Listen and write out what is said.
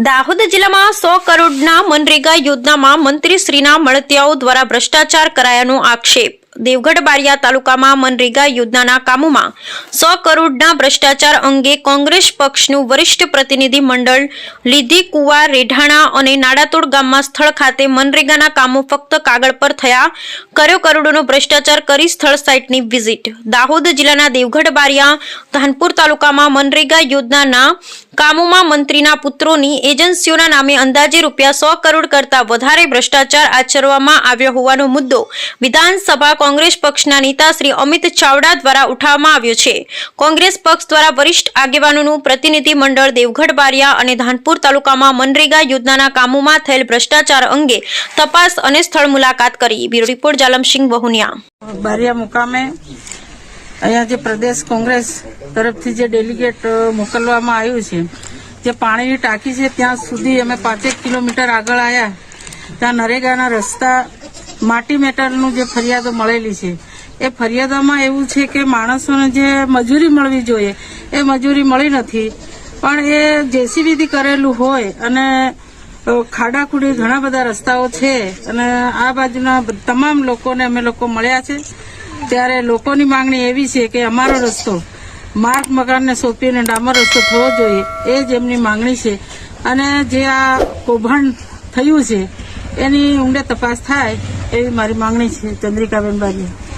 દાહોદ જિલ્લામાં 100 કરોડના મનરેગા યોજનામાં મંત્રીશ્રીના મળતિયાઓ દ્વારા ભ્રષ્ટાચાર કરાયાનો આક્ષેપ। દેવગઢ બારિયા તાલુકામાં મનરેગા યોજનાના કામોમાં 100 કરોડના ભ્રષ્ટાચાર અંગે કોંગ્રેસ પક્ષનું વરિષ્ઠ પ્રતિનિધિ મંડળ લીધી કુવા રેઢાણા અને નાડાતોડ ગામમાં સ્થળ ખાતે મનરેગાના કામો ફક્ત કાગળ પર થયા, કર્યો કરોડોનો ભ્રષ્ટાચાર કરી સ્થળ સાઇટની વિઝિટ। દાહોદ જિલ્લાના દેવગઢ બારિયા ધાનપુર તાલુકામાં મનરેગા યોજનાના કામોમાં મંત્રીના પુત્રોની એજન્સીઓના નામે અંદાજે રૂપિયા 100 કરોડ કરતા વધારે ભ્રષ્ટાચાર આચરવામાં આવ્યો હોવાનો મુદ્દો વિધાનસભા કોંગ્રેસ પક્ષના નેતા શ્રી અમિત ચાવડા દ્વારા ઉઠાવવામાં આવ્યો છે। કોંગ્રેસ પક્ષ દ્વારા વરિષ્ઠ આગેવાનોનું પ્રતિનિધિ મંડળ દેવગઢ બારિયા અને ધાનપુર તાલુકામાં મનરેગા યોજનાના કામોમાં થયેલ ભ્રષ્ટાચાર અંગે તપાસ અને સ્થળ મુલાકાત કરી। Bureau report Jalamsinh Vahuniya. બારિયા મુકામે અહીંયા જે પ્રદેશ કોંગ્રેસ તરફથી જે ડેલિગેટ મોકલવામાં આવ્યું છે, જે પાણીની ટાંકી છે ત્યાં સુધી અમે 5 કિલોમીટર આગળ આવ્યા, ત્યાં નરેગાના રસ્તા માટી મેટલનું જે ફરિયાદો મળેલી છે એ ફરિયાદોમાં એવું છે કે માણસોને જે મજૂરી મળવી જોઈએ એ મજૂરી મળી નથી, પણ એ જેસીબીથી કરેલું હોય અને ખાડાખુડી ઘણા બધા રસ્તાઓ છે અને આ બાજુના તમામ લોકોને અમે લોકો મળ્યા છે। ત્યારે લોકોની માંગણી એવી છે કે અમારો રસ્તો માર્ગ મકાનને સોંપીને ડામર રસ્તો થવો જોઈએ, એ જ એમની માંગણી છે। અને જે આ કૌભાંડ થયું છે એની ઊંડે તપાસ થાય એવી મારી માંગણી છે। ચંદ્રિકાબેન બારિયા।